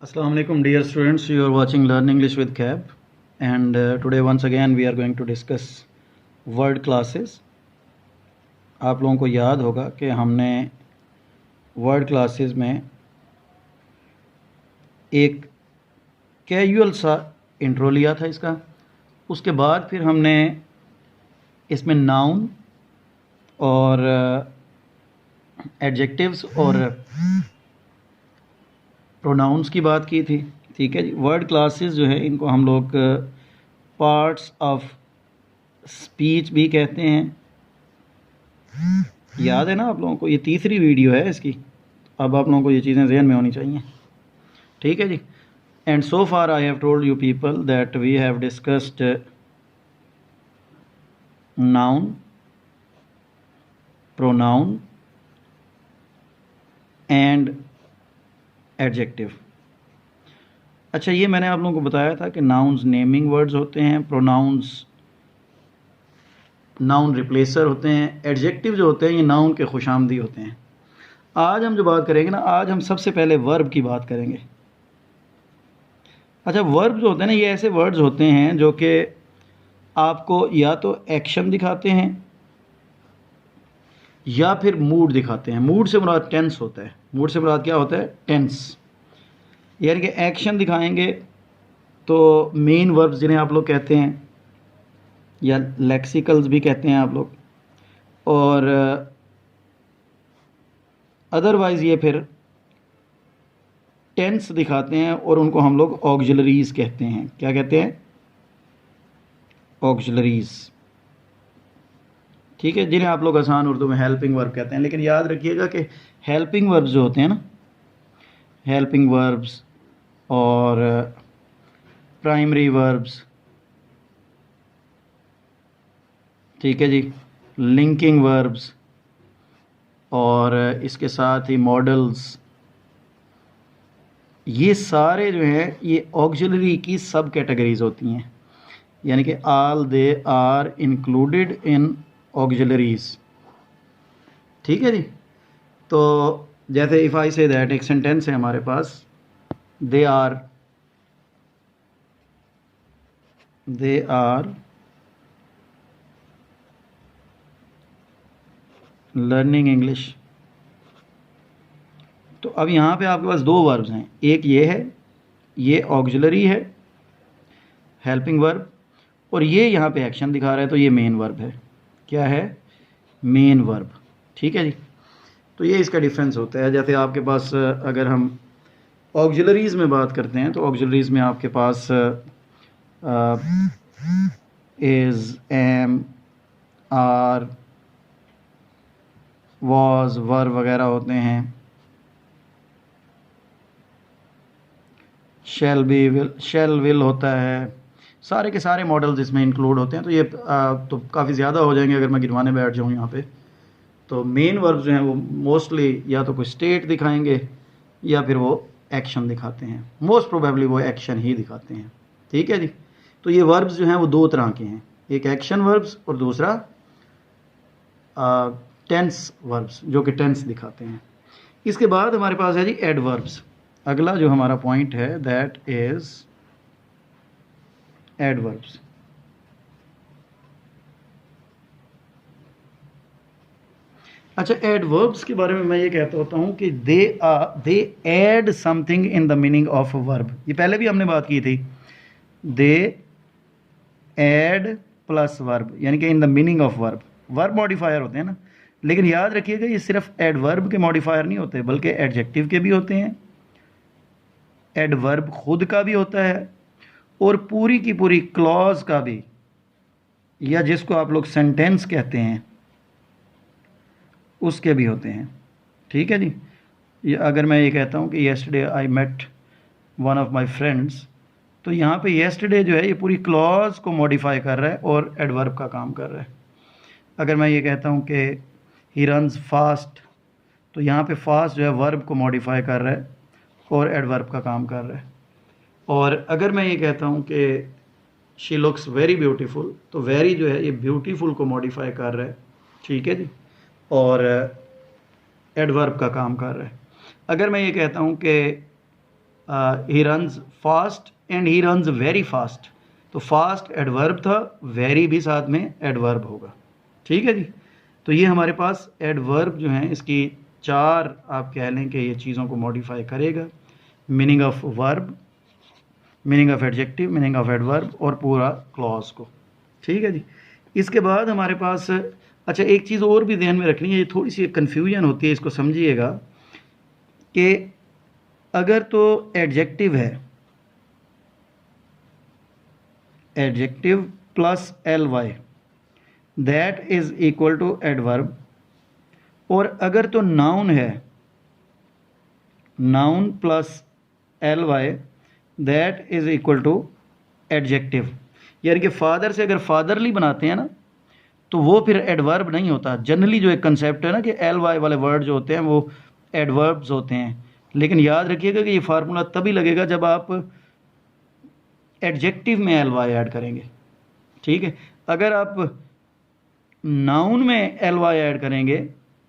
Assalamu alaikum dear students, you are watching Learn English with Cab, and today once again we are going to discuss word classes. आप लोगों को याद होगा कि हमने word classes में एक कैजुअल सा इंट्रो लिया था इसका। उसके बाद फिर हमने इसमें नाउन और एडजेक्टिव्स और प्रोनाउंस की बात की थी। ठीक है जी। वर्ड क्लासेस जो है इनको हम लोग पार्ट्स ऑफ स्पीच भी कहते हैं। याद है ना आप लोगों को? ये तीसरी वीडियो है इसकी। अब आप लोगों को ये चीज़ें जहन में होनी चाहिए। ठीक है जी। And so far I have told you people that we have discussed noun, pronoun and adjective. अच्छा, ये मैंने आप लोगों को बताया था कि नाउन्स नेमिंग वर्ड्स होते हैं, प्रोनाउंस नाउन रिप्लेसर होते हैं, एडजेक्टिव जो होते हैं ये नाउन के खुशामदी होते हैं। आज हम जो बात करेंगे ना, आज हम सबसे पहले वर्ब की बात करेंगे। अच्छा, वर्ब जो होते हैं ना, ये ऐसे वर्ड्स होते हैं जो कि आपको या तो एक्शन दिखाते हैं या फिर मूड दिखाते हैं। मूड से मुराद टेंस होता है। मूड से मुराद क्या होता है? टेंस। यानी कि एक्शन दिखाएंगे तो मेन वर्ब्स जिन्हें आप लोग कहते हैं या लेक्सिकल्स भी कहते हैं आप लोग, और अदरवाइज़ ये फिर टेंस दिखाते हैं और उनको हम लोग ऑक्सिलरीज कहते हैं। क्या कहते हैं? ऑक्सिलरीज। ठीक है, जिन्हें आप लोग आसान उर्दू में हेल्पिंग वर्ब कहते हैं। लेकिन याद रखिएगा कि हेल्पिंग वर्ब्स जो होते हैं ना, हेल्पिंग वर्ब्स और प्राइमरी वर्ब्स, ठीक है जी, लिंकिंग वर्ब्स और इसके साथ ही मॉडल्स, ये सारे जो हैं ये ऑक्सिलरी की सब कैटेगरीज होती हैं। यानी कि all they are included in auxiliaries. ठीक है जी। तो जैसे इफ़ आई से दैट, एक सेंटेंस है हमारे पास, दे आर लर्निंग इंग्लिश। तो अब यहाँ पे आपके पास दो वर्ब्स हैं, एक ये है, ये ऑक्सिलरी है हेल्पिंग वर्ब, और ये यहाँ पे एक्शन दिखा रहा है तो ये मेन वर्ब है। क्या है? Main verb. ठीक है जी। तो ये इसका डिफरेंस होता है। जैसे आपके पास अगर हम ऑक्सिलरीज में बात करते हैं तो ऑक्सिलरीज में आपके पास इज, एम, आर, वॉज, वर वगैरह होते हैं। शैल बी, विल होता है। सारे के सारे मॉडल्स इसमें इंक्लूड होते हैं। तो ये तो काफ़ी ज़्यादा हो जाएंगे अगर मैं गिनवाने बैठ जाऊँ यहाँ पे। तो मेन वर्ब्स जो हैं वो मोस्टली या तो कोई स्टेट दिखाएंगे या फिर वो एक्शन दिखाते हैं। मोस्ट प्रोबेबली वो एक्शन ही दिखाते हैं। ठीक है जी। तो ये वर्ब्स जो हैं वो दो तरह के हैं, एक एक्शन वर्ब्स और दूसरा टेंस वर्ब्स जो कि टेंस दिखाते हैं। इसके बाद हमारे पास है जी एडवर्ब्स। अगला जो हमारा पॉइंट है दैट इज एडवर्ब्स। अच्छा, एडवर्ब्स के बारे में मैं ये कहता होता हूँ कि they add something in the meaning of a verb. ये पहले भी हमने बात की थी। दे ऐड प्लस वर्ब, यानी कि इन the meaning of verb. Verb modifier होते हैं ना, लेकिन याद रखिएगा ये सिर्फ एडवर्ब के मॉडिफायर नहीं होते, बल्कि एडजेक्टिव के भी होते हैं, एडवर्ब खुद का भी होता है, और पूरी की पूरी क्लॉज का भी, या जिसको आप लोग सेंटेंस कहते हैं उसके भी होते हैं। ठीक है जी। ये अगर मैं ये कहता हूँ कि yesterday I met one of my friends, तो यहाँ पे येस्टरडे जो है ये पूरी क्लॉज को मॉडिफाई कर रहा है और एडवर्ब का काम कर रहा है। अगर मैं ये कहता हूँ कि ही रन्स फास्ट, तो यहाँ पे फास्ट जो है वर्ब को मॉडिफाई कर रहा है और एडवर्ब का काम कर रहा है। और अगर मैं ये कहता हूँ कि शी लुक्स वेरी ब्यूटीफुल, तो वेरी जो है ये ब्यूटीफुल को मॉडिफाई कर रहा है। ठीक है जी। और एडवर्ब का काम कर रहा है। अगर मैं ये कहता हूँ कि he runs fast and he runs very fast. तो फास्ट एडवर्ब था, वेरी भी साथ में एडवर्ब होगा। ठीक है जी। तो ये हमारे पास एडवर्ब जो हैं इसकी चार आप कह लें कि ये चीज़ों को मॉडिफाई करेगा, meaning of verb, meaning of adjective, meaning of adverb और पूरा क्लॉज को। ठीक है जी। इसके बाद हमारे पास अच्छा एक चीज़ और भी ध्यान में रखनी है, ये थोड़ी सी कन्फ्यूजन होती है, इसको समझिएगा कि अगर तो एडजेक्टिव है, adjective plus L Y that is equal to adverb, और अगर तो नाउन है, noun plus L Y that is equal to adjective. यानी कि फादर से अगर फादरली बनाते हैं ना तो वो फिर एडवर्ब नहीं होता। जनरली जो एक कंसेप्ट है ना कि एल वाई वाले वर्ड जो होते हैं वो एडवर्ब्स होते हैं, लेकिन याद रखिएगा कि ये फार्मूला तभी लगेगा जब आप एडजेक्टिव में एल वाई ऐड करेंगे। ठीक है। अगर आप नाउन में एल वाई ऐड करेंगे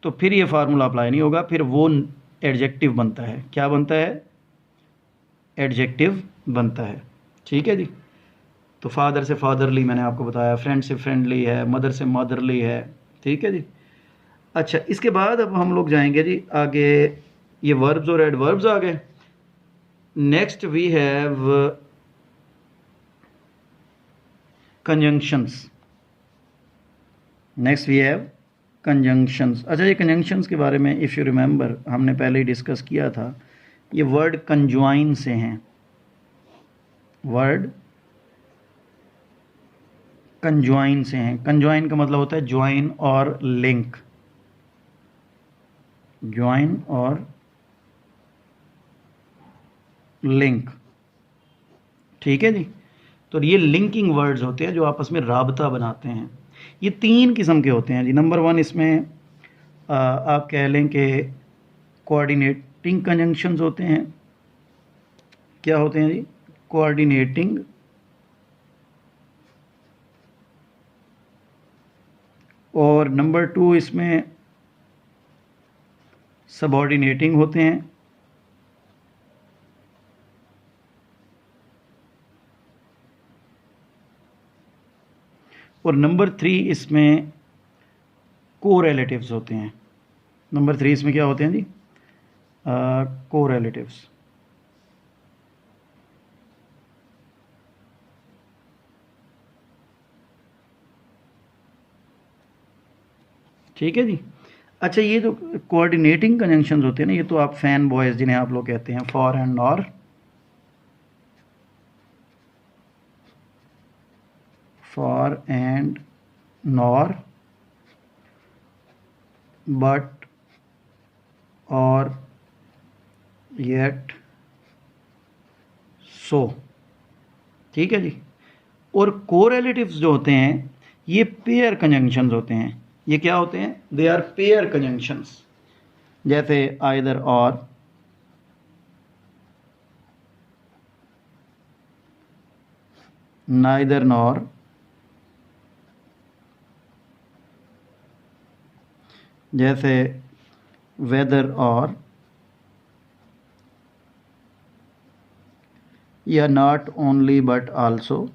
तो फिर ये फार्मूला अप्लाई नहीं होगा, फिर वो एडजेक्टिव बनता है। क्या बनता है? एडजेक्टिव बनता है। ठीक है जी। तो फादर से फादरली मैंने आपको बताया, फ्रेंड से फ्रेंडली है, मदर से मदरली है। ठीक है जी। अच्छा इसके बाद अब हम लोग जाएंगे जी आगे, ये वर्ब्स और एडवर्ब्स आ गए। Next we have conjunctions. Next we have conjunctions. अच्छा ये कंजंक्शंस के बारे में इफ़ यू रिमेंबर हमने पहले ही डिस्कस किया था, ये वर्ड कंज्वाइन से हैं। वर्ड कंज्वाइन से हैं। कंज्वाइन का मतलब होता है ज्वाइन और लिंक, ज्वाइन और लिंक। ठीक है जी। तो ये लिंकिंग वर्ड्स होते हैं जो आपस में राबता बनाते हैं। ये तीन किस्म के होते हैं जी। नंबर वन इसमें आप कह लें कि कोऑर्डिनेटिंग कंजंक्शंस होते हैं। क्या होते हैं जी? कोऑर्डिनेटिंग और नंबर टू इसमें सबऑर्डिनेटिंग होते हैं। और नंबर थ्री इसमें कोरिलेटिव्स होते हैं। नंबर थ्री इसमें क्या होते हैं जी? कोरिलेटिव्स। ठीक है जी। अच्छा ये जो कोऑर्डिनेटिंग कंजंक्शंस होते हैं ना, ये तो आप फैन बॉयज़ जिन्हें आप लोग कहते हैं, for and nor, for and nor, but और येट, सो। ठीक है जी। और कोरिलेटिव्स जो होते हैं ये पेयर कंजंक्शंस होते हैं। ये क्या होते हैं? They are pair conjunctions. जैसे आइदर और, नाइदर नॉर, जैसे वेदर और, या नॉट ओनली बट आल्सो,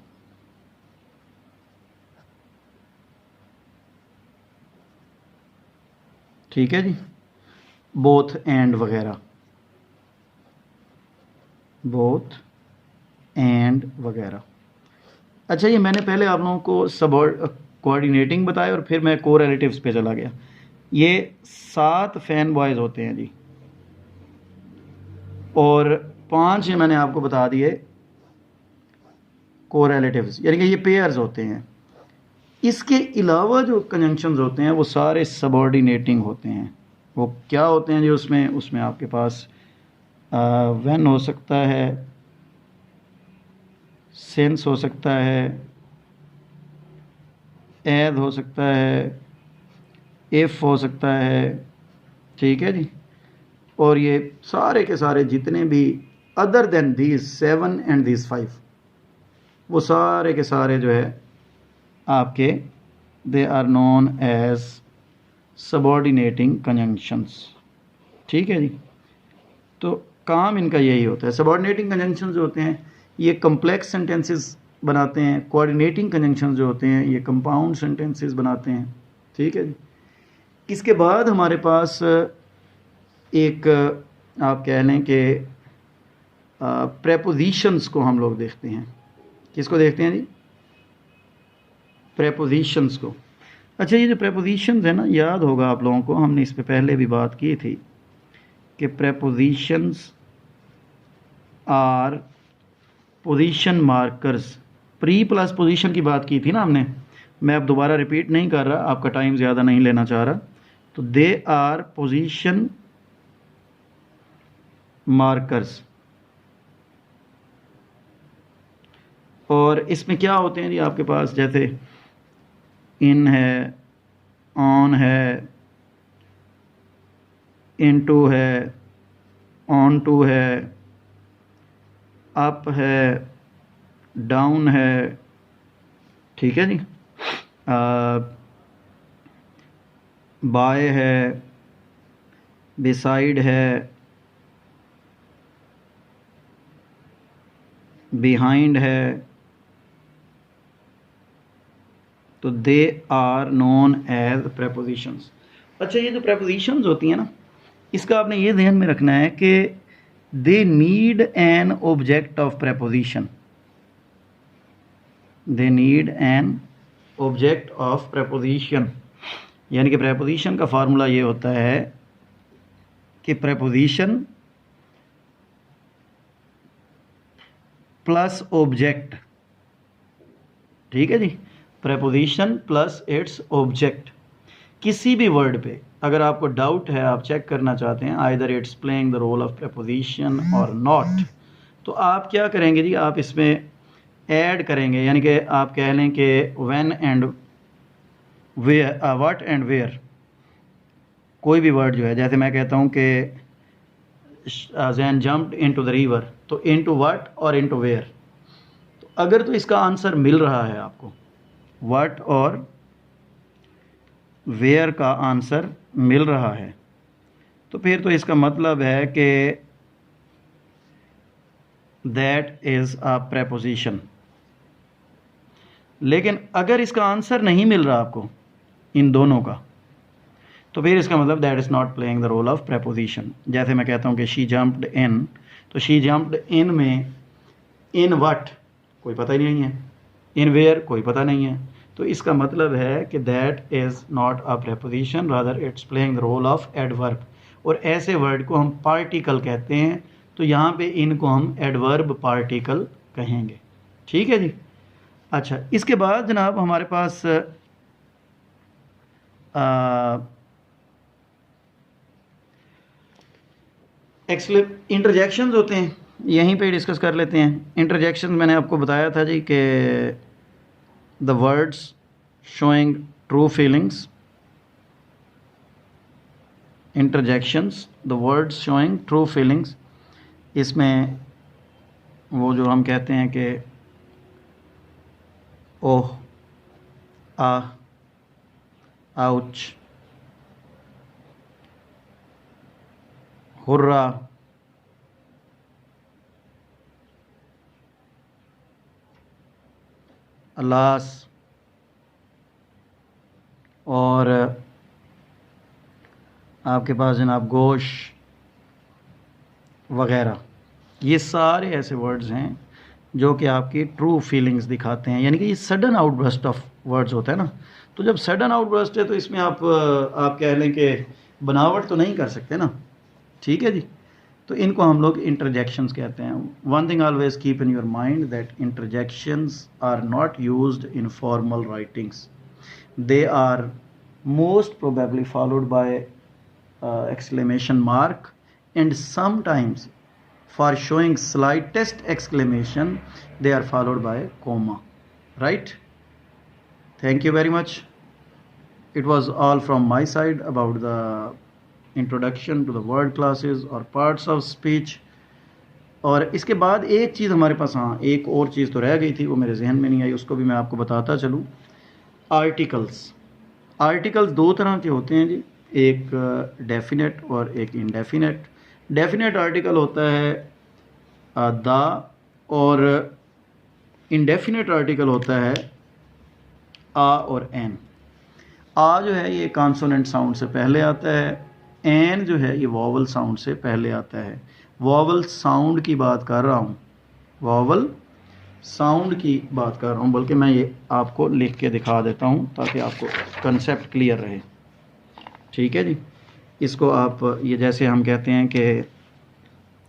ठीक है जी, बोथ एंड वगैरह, बोथ एंड वगैरह। अच्छा ये मैंने पहले आप लोगों को सब कोऑर्डिनेटिंग बताया और फिर मैं कोरिलेटिव्स पे चला गया। ये 7 फैन बॉयज़ होते हैं जी, और 5 ये मैंने आपको बता दिए कोरिलेटिव्स, यानी कि ये पेयर्स होते हैं। इसके अलावा जो कंजंक्शंस होते हैं वो सारे सबऑर्डिनेटिंग होते हैं। वो क्या होते हैं जी? उसमें आपके पास व्हेन हो सकता है, सिंस हो सकता है, एज हो सकता है, इफ़ हो सकता है। ठीक है जी। और ये सारे के सारे जितने भी other than these 7 and these 5, वो सारे के सारे जो है आपके they are known as subordinating conjunctions. ठीक है जी। तो काम इनका यही होता है। सबऑर्डिनेटिंग कंजंक्शन जो होते हैं ये कम्प्लेक्स सेंटेंसेस बनाते हैं, कोऑर्डिनेटिंग कंजंक्शन जो होते हैं ये कंपाउंड सेंटेंसेस बनाते हैं। ठीक है जी। इसके बाद हमारे पास एक आप कह लें कि प्रेपोजिशंस को हम लोग देखते हैं। किसको देखते हैं जी? प्रेपोजिशंस को। अच्छा, ये जो प्रेपोजिशंस है ना, याद होगा आप लोगों को, हमने इस पे पहले भी बात की थी कि prepositions are position markers. Pre plus position की बात की थी ना हमने, मैं अब दोबारा रिपीट नहीं कर रहा, आपका टाइम ज़्यादा नहीं लेना चाह रहा। तो दे आर पोजीशन मार्कर्स। और इसमें क्या होते हैं जी आपके पास, जैसे इन है, ऑन है, इनटू है, ऑन टू है, अप है, डाउन है। ठीक है जी। बाय है, बिसाइड है, बिहाइंड है। तो they are known as prepositions. अच्छा, ये जो प्रेपोजिशंस होती हैं ना, इसका आपने ये ध्यान में रखना है कि they need an object of preposition. They need an object of preposition, यानी कि प्रेपोजिशन का फार्मूला ये होता है कि प्रेपोजिशन प्लस ऑब्जेक्ट। ठीक है जी, प्रेपोजिशन प्लस इट्स ऑब्जेक्ट। किसी भी वर्ड पे अगर आपको डाउट है, आप चेक करना चाहते हैं either it's playing the role of preposition और नॉट, तो आप क्या करेंगे जी, आप इसमें ऐड करेंगे, यानी कि आप कह लें कि when and where, what and where. कोई भी वर्ड जो है, जैसे मैं कहता हूँ कि Jain jumped into the river, तो इनटू व्हाट और इनटू वेयर। तो अगर तो इसका आंसर मिल रहा है आपको, व्हाट और वेयर का आंसर मिल रहा है, तो फिर तो इसका मतलब है कि दैट इज़ अ प्रेपोजिशन। लेकिन अगर इसका आंसर नहीं मिल रहा आपको इन दोनों का, तो फिर इसका मतलब that is not playing the role of preposition. जैसे मैं कहता हूँ कि शी जम्प्ड इन, तो शी जम्प्ड इन में इन व्हाट कोई पता ही नहीं है, इन वेयर कोई पता नहीं है, तो इसका मतलब है कि that is not a preposition, rather it's playing the role of adverb. और ऐसे वर्ड को हम पार्टिकल कहते हैं, तो यहाँ पे इनको हम एडवर्ब पार्टिकल कहेंगे। ठीक है जी। अच्छा, इसके बाद जनाब हमारे पास इंटरजेक्शंस होते हैं, यहीं पे डिस्कस कर लेते हैं। इंटरजेक्शन मैंने आपको बताया था जी कि the words showing true feelings. Interjections, the words showing true feelings, इसमें वो जो हम कहते हैं कि ओह, आ, आउच, हुर्रा, अलास, और आपके पास जनाब गोश वगैरह, ये सारे ऐसे वर्ड्स हैं जो कि आपकी ट्रू फीलिंग्स दिखाते हैं। यानी कि ये सडन आउटबर्स्ट ऑफ वर्ड्स होता है ना, तो जब सडन आउटबर्स्ट है तो इसमें आप कह लें कि बनावट तो नहीं कर सकते ना। ठीक है जी, तो इनको हम लोग इंटरजेक्शंस कहते हैं। One thing always keep in your mind that interjections are not used in formal writings, they are most probably followed by exclamation mark, and sometimes for showing slightest exclamation they are followed by comma. Right? Thank you very much. It was all from my side about the introduction to the word classes or parts of speech. और इसके बाद एक चीज़ हमारे पास, हाँ एक और चीज़ तो रह गई थी, वो मेरे जहन में नहीं आई, उसको भी मैं आपको बताता चलूँ। आर्टिकल्स। आर्टिकल्स दो तरह के होते हैं जी, एक डेफिनेट और एक इनडेफिनेट। डेफिनेट आर्टिकल होता है द, और इंडेफिनेट आर्टिकल होता है आ और एन। आ जो है ये कॉन्सोनेंट साउंड से पहले आता है, एन जो है ये वॉवल साउंड से पहले आता है। वॉवल साउंड की बात कर रहा हूँ, वॉवल साउंड की बात कर रहा हूँ, बल्कि मैं ये आपको लिख के दिखा देता हूँ ताकि आपको कंसेप्ट क्लियर रहे। ठीक है जी, इसको आप ये जैसे हम कहते हैं कि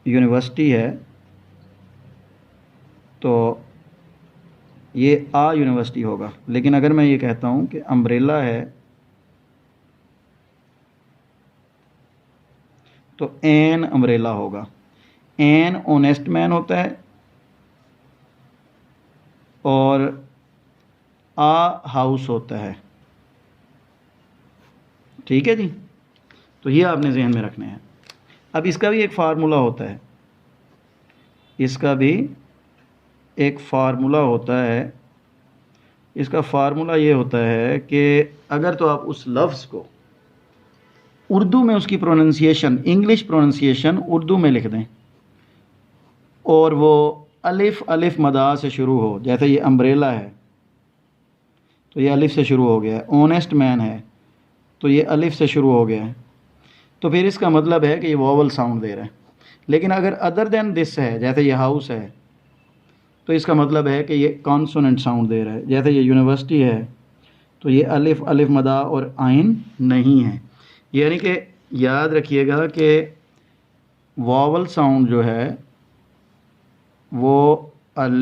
यूनिवर्सिटी है, तो ये आ यूनिवर्सिटी होगा, लेकिन अगर मैं ये कहता हूँ कि अम्ब्रेला है तो एन अम्ब्रेला होगा। एन ऑनेस्ट मैन होता है और आ हाउस होता है। ठीक है जी, तो ये आपने जहन में रखने हैं। अब इसका भी एक फार्मूला होता है, इसका भी एक फार्मूला होता है। इसका फार्मूला ये होता है कि अगर तो आप उस लफ्ज़ को उर्दू में उसकी प्रोनंसिएशन, इंग्लिश प्रोनंसिएशन उर्दू में लिख दें और वो अलिफ अलिफ मदा से शुरू हो, जैसे ये अम्ब्रेला है तो ये अलिफ से शुरू हो गया है, ऑनेस्ट मैन है तो ये अलिफ से शुरू हो गया है, तो फिर इसका मतलब है कि ये वॉवल साउंड दे रहा है। लेकिन अगर अदर देन दिस है, जैसे ये हाउस है, तो इसका मतलब है कि ये कॉन्सोनेंट साउंड दे रहा है। जैसे ये यूनिवर्सिटी है तो ये अलिफ अलिफ मदा और आइन नहीं है। यानी कि याद रखिएगा कि वॉवल साउंड जो है वो